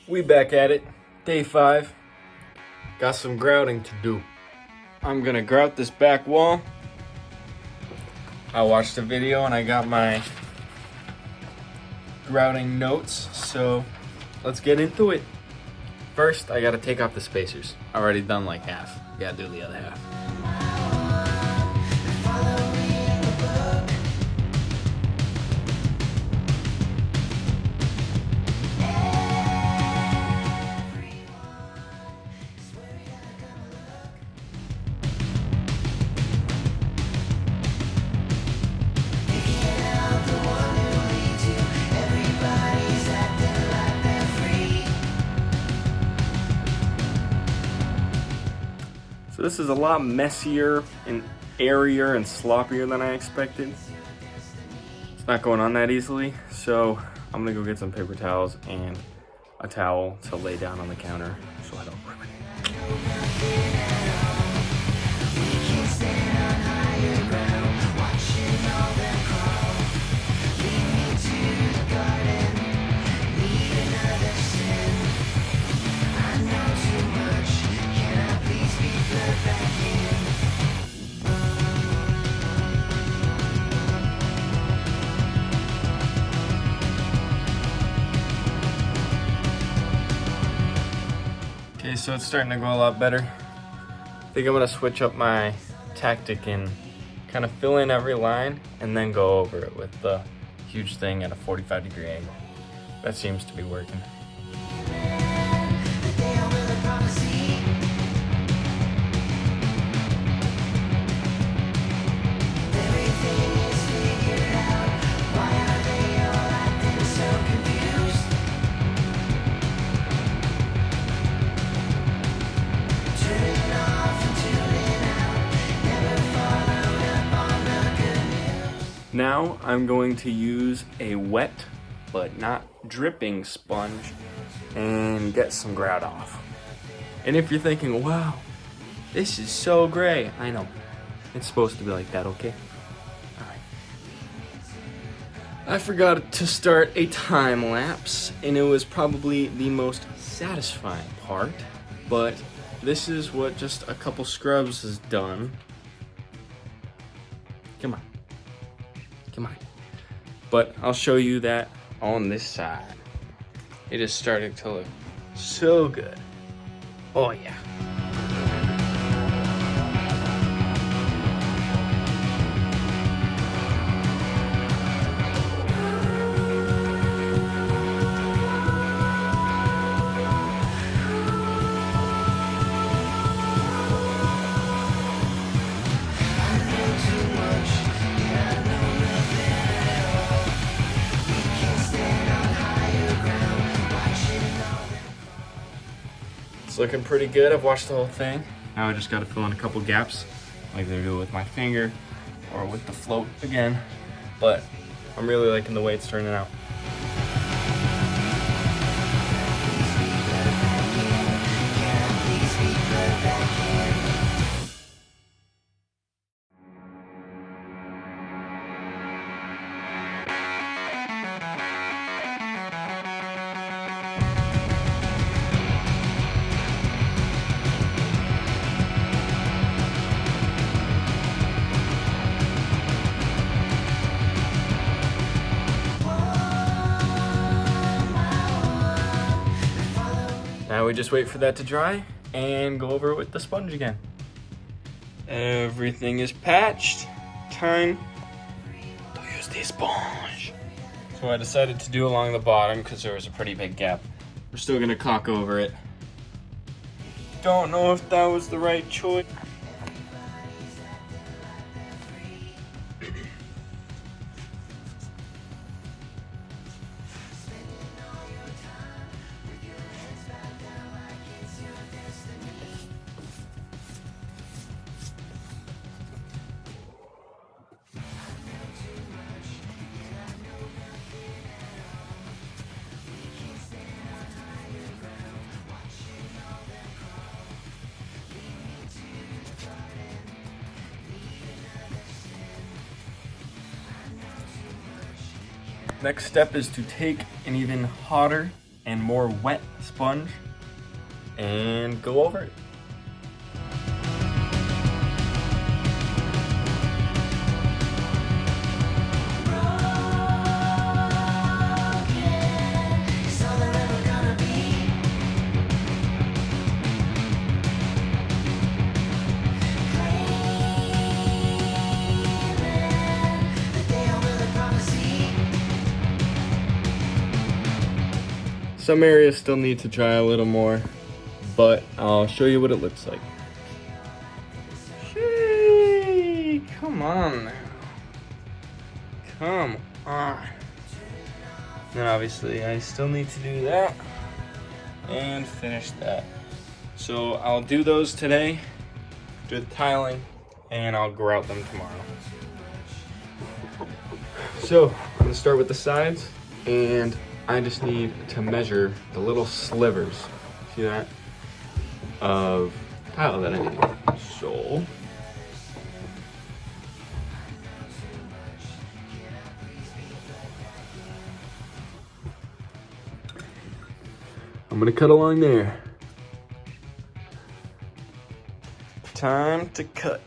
We back at it, day 5. Got some grouting to do. I'm gonna grout this back wall. I watched the video and I got my grouting notes, so let's get into it. First, I gotta take off the spacers. I already done like half. Gotta do the other half. So this is a lot messier and airier and sloppier than I expected. It's not going on that easily, so I'm gonna go get some paper towels and a towel to lay down on the counter so I don't ruin it. Okay, so it's starting to go a lot better. I think I'm gonna switch up my tactic and kind of fill in every line and then go over it with the huge thing at a 45-degree angle. That seems to be working. Now I'm going to use a wet but not dripping sponge and get some grout off. And if you're thinking, wow, this is so gray, I know. It's supposed to be like that, okay? Alright. I forgot to start a time lapse, and it was probably the most satisfying part, but this is what just a couple scrubs has done. Come on. Come on. But I'll show you that on this side. It is starting to look so good. Oh yeah. It's looking pretty good. I've watched the whole thing. Now I just got to fill in a couple gaps, like I do with my finger or with the float again. But I'm really liking the way it's turning out. Now we just wait for that to dry and go over it with the sponge again. Everything is patched. Time to use the sponge. So I decided to do along the bottom because there was a pretty big gap. We're still gonna caulk over it. Don't know if that was the right choice. Next step is to take an even hotter and more wet sponge and go over it. Some areas still need to dry a little more, but I'll show you what it looks like. Gee, come on now. Come on. Then obviously I still need to do that and finish that. So I'll do those today, do the tiling, and I'll grout them tomorrow. So I'm gonna start with the sides, and I just need to measure the little slivers, see that, of tile that I need. So I'm gonna cut along there. Time to cut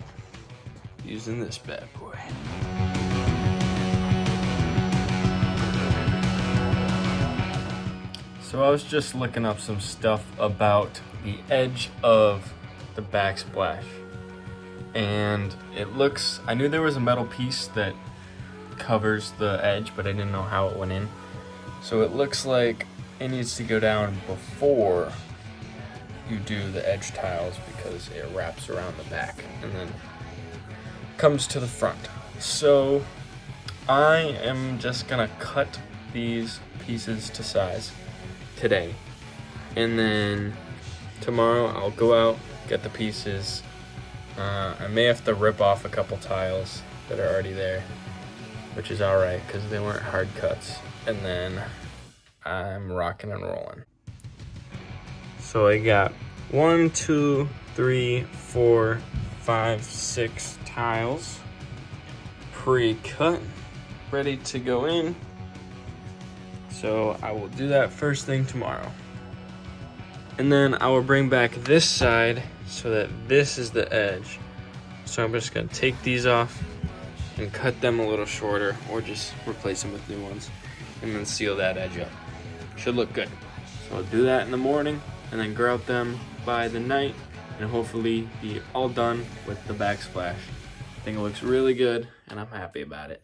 using this bad boy. So I was just looking up some stuff about the edge of the backsplash, and it looks, I knew there was a metal piece that covers the edge, but I didn't know how it went in. So it looks like it needs to go down before you do the edge tiles because it wraps around the back and then comes to the front. So I am just gonna cut these pieces to size today, and then tomorrow I'll go out, get the pieces. I may have to rip off a couple tiles that are already there, which is alright because they weren't hard cuts, and then I'm rocking and rolling. So I got 1, 2, 3, 4, 5, 6 tiles pre-cut, ready to go in. So I will do that first thing tomorrow. And then I will bring back this side so that this is the edge. So I'm just gonna take these off and cut them a little shorter, or just replace them with new ones, and then seal that edge up. Should look good. So I'll do that in the morning and then grout them by the night and hopefully be all done with the backsplash. I think it looks really good and I'm happy about it.